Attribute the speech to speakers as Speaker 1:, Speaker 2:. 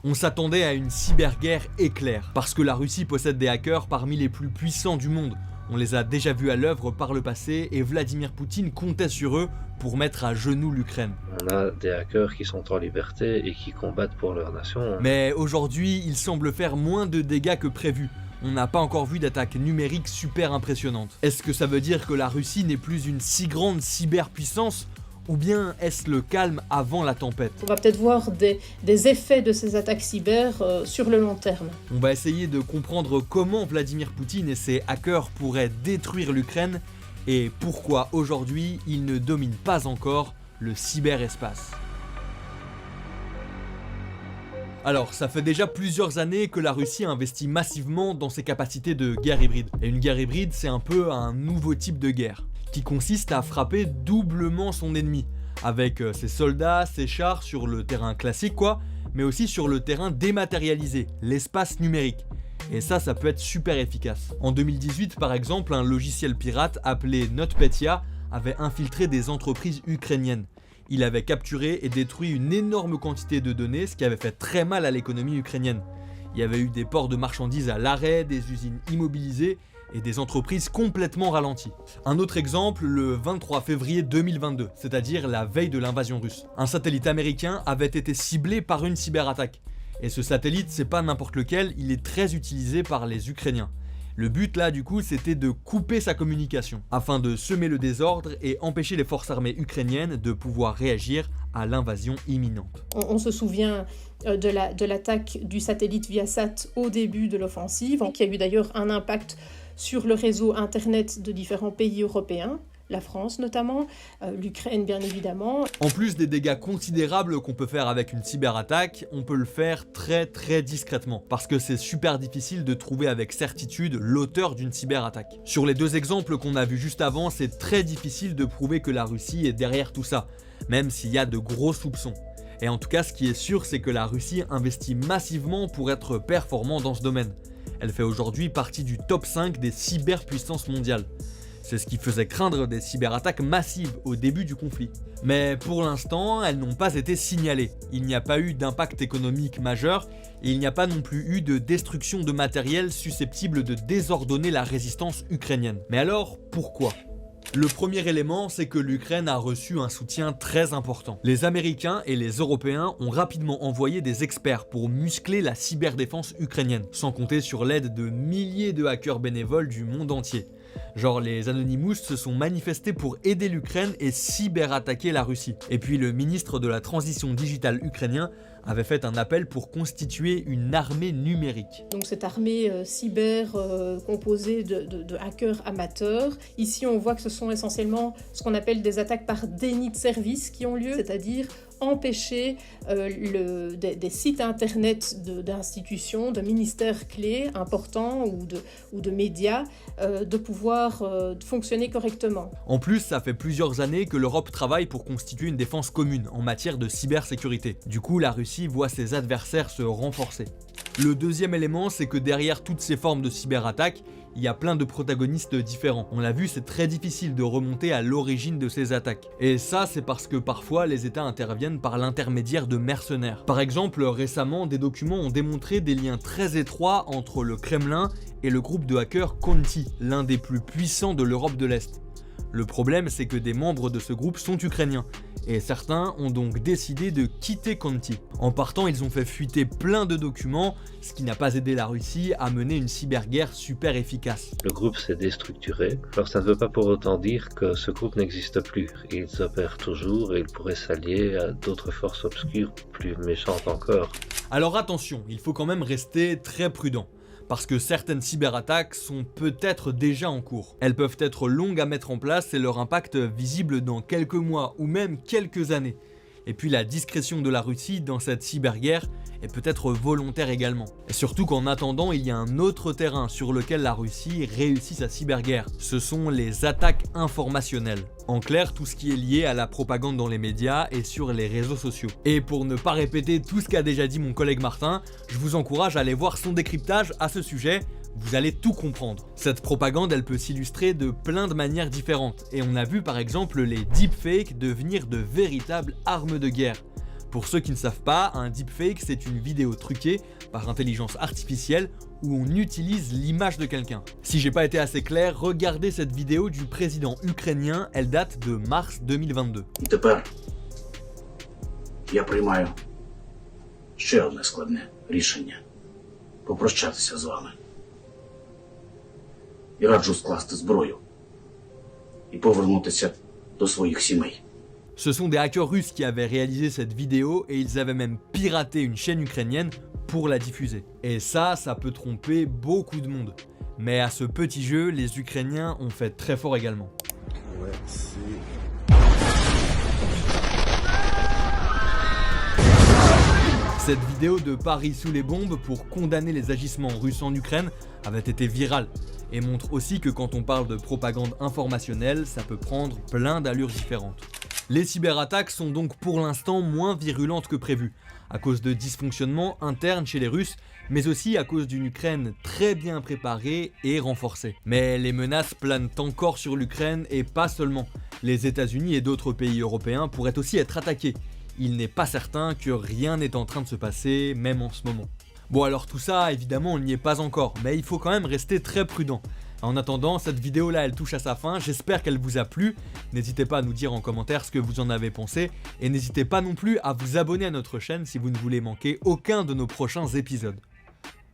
Speaker 1: On s'attendait à une cyberguerre éclair, parce que la Russie possède des hackers parmi les plus puissants du monde. On les a déjà vus à l'œuvre par le passé et Vladimir Poutine comptait sur eux pour mettre à genoux l'Ukraine.
Speaker 2: On a des hackers qui sont en liberté et qui combattent pour leur nation.
Speaker 1: Mais aujourd'hui, ils semblent faire moins de dégâts que prévu. On n'a pas encore vu d'attaque numérique super impressionnante. Est-ce que ça veut dire que la Russie n'est plus une si grande cyberpuissance ? Ou bien est-ce le calme avant la tempête ?
Speaker 3: On va peut-être voir des effets de ces attaques cyber sur le long terme.
Speaker 1: On va essayer de comprendre comment Vladimir Poutine et ses hackers pourraient détruire l'Ukraine et pourquoi aujourd'hui ils ne dominent pas encore le cyberespace. Alors, ça fait déjà plusieurs années que la Russie investit massivement dans ses capacités de guerre hybride. Et une guerre hybride, c'est un peu un nouveau type de guerre, qui consiste à frapper doublement son ennemi, avec ses soldats, ses chars sur le terrain classique mais aussi sur le terrain dématérialisé, l'espace numérique. Et ça peut être super efficace. En 2018 par exemple, un logiciel pirate appelé NotPetya avait infiltré des entreprises ukrainiennes. Il avait capturé et détruit une énorme quantité de données, ce qui avait fait très mal à l'économie ukrainienne. Il y avait eu des ports de marchandises à l'arrêt, des usines immobilisées et des entreprises complètement ralenties. Un autre exemple, le 23 février 2022, c'est-à-dire la veille de l'invasion russe. Un satellite américain avait été ciblé par une cyberattaque. Et ce satellite, c'est pas n'importe lequel, il est très utilisé par les Ukrainiens. Le but là du coup c'était de couper sa communication afin de semer le désordre et empêcher les forces armées ukrainiennes de pouvoir réagir à l'invasion imminente.
Speaker 3: On se souvient de l'attaque du satellite Viasat au début de l'offensive, qui a eu d'ailleurs un impact sur le réseau internet de différents pays européens. La France notamment, l'Ukraine bien évidemment.
Speaker 1: En plus des dégâts considérables qu'on peut faire avec une cyberattaque, on peut le faire très discrètement, parce que c'est super difficile de trouver avec certitude l'auteur d'une cyberattaque. Sur les deux exemples qu'on a vus juste avant, c'est très difficile de prouver que la Russie est derrière tout ça, même s'il y a de gros soupçons. Et en tout cas, ce qui est sûr, c'est que la Russie investit massivement pour être performant dans ce domaine. Elle fait aujourd'hui partie du top 5 des cyberpuissances mondiales. C'est ce qui faisait craindre des cyberattaques massives au début du conflit. Mais pour l'instant, elles n'ont pas été signalées. Il n'y a pas eu d'impact économique majeur et il n'y a pas non plus eu de destruction de matériel susceptible de désordonner la résistance ukrainienne. Mais alors, pourquoi ? Le premier élément, c'est que l'Ukraine a reçu un soutien très important. Les Américains et les Européens ont rapidement envoyé des experts pour muscler la cyberdéfense ukrainienne, sans compter sur l'aide de milliers de hackers bénévoles du monde entier. Genre les Anonymous se sont manifestés pour aider l'Ukraine et cyberattaquer la Russie. Et puis le ministre de la transition digitale ukrainien avait fait un appel pour constituer une armée numérique.
Speaker 3: Donc cette armée cyber composée de hackers amateurs. Ici on voit que ce sont essentiellement ce qu'on appelle des attaques par déni de service qui ont lieu, c'est-à-dire empêcher des sites internet d'institutions, de ministères clés importants ou de médias de pouvoir fonctionner correctement.
Speaker 1: En plus, ça fait plusieurs années que l'Europe travaille pour constituer une défense commune en matière de cybersécurité. Du coup, la Russie voit ses adversaires se renforcer. Le deuxième élément, c'est que derrière toutes ces formes de cyberattaques, il y a plein de protagonistes différents. On l'a vu, c'est très difficile de remonter à l'origine de ces attaques. Et ça, c'est parce que parfois, les États interviennent par l'intermédiaire de mercenaires. Par exemple, récemment, des documents ont démontré des liens très étroits entre le Kremlin et le groupe de hackers Conti, l'un des plus puissants de l'Europe de l'Est. Le problème, c'est que des membres de ce groupe sont ukrainiens, et certains ont donc décidé de quitter Conti. En partant, ils ont fait fuiter plein de documents, ce qui n'a pas aidé la Russie à mener une cyberguerre super efficace.
Speaker 2: Le groupe s'est déstructuré, alors ça ne veut pas pour autant dire que ce groupe n'existe plus. Ils opèrent toujours et ils pourraient s'allier à d'autres forces obscures plus méchantes encore.
Speaker 1: Alors attention, il faut quand même rester très prudent. Parce que certaines cyberattaques sont peut-être déjà en cours. Elles peuvent être longues à mettre en place et leur impact visible dans quelques mois ou même quelques années. Et puis la discrétion de la Russie dans cette cyberguerre est peut-être volontaire également. Et surtout qu'en attendant, il y a un autre terrain sur lequel la Russie réussit sa cyberguerre. Ce sont les attaques informationnelles. En clair, tout ce qui est lié à la propagande dans les médias et sur les réseaux sociaux. Et pour ne pas répéter tout ce qu'a déjà dit mon collègue Martin, je vous encourage à aller voir son décryptage à ce sujet. Vous allez tout comprendre. Cette propagande, elle peut s'illustrer de plein de manières différentes. Et on a vu par exemple les deepfakes devenir de véritables armes de guerre. Pour ceux qui ne savent pas, un deepfake c'est une vidéo truquée par intelligence artificielle où on utilise l'image de quelqu'un. Si j'ai pas été assez clair, regardez cette vidéo du président ukrainien, elle date de mars 2022.
Speaker 4: Тепер я приймаю ще одне складне рішення – попрощатися з вами. І раджу скласти зброю і повернутися до своїх сімей.
Speaker 1: Ce sont des hackers russes qui avaient réalisé cette vidéo et ils avaient même piraté une chaîne ukrainienne pour la diffuser. Et ça peut tromper beaucoup de monde. Mais à ce petit jeu, les Ukrainiens ont fait très fort également. Cette vidéo de Paris sous les bombes pour condamner les agissements russes en Ukraine avait été virale et montre aussi que quand on parle de propagande informationnelle, ça peut prendre plein d'allures différentes. Les cyberattaques sont donc pour l'instant moins virulentes que prévu, à cause de dysfonctionnements internes chez les Russes, mais aussi à cause d'une Ukraine très bien préparée et renforcée. Mais les menaces planent encore sur l'Ukraine et pas seulement. Les États-Unis et d'autres pays européens pourraient aussi être attaqués. Il n'est pas certain que rien n'est en train de se passer, même en ce moment. Bon alors tout ça, évidemment, on n'y est pas encore, mais il faut quand même rester très prudent. En attendant, cette vidéo là elle touche à sa fin, j'espère qu'elle vous a plu, n'hésitez pas à nous dire en commentaire ce que vous en avez pensé, et n'hésitez pas non plus à vous abonner à notre chaîne si vous ne voulez manquer aucun de nos prochains épisodes.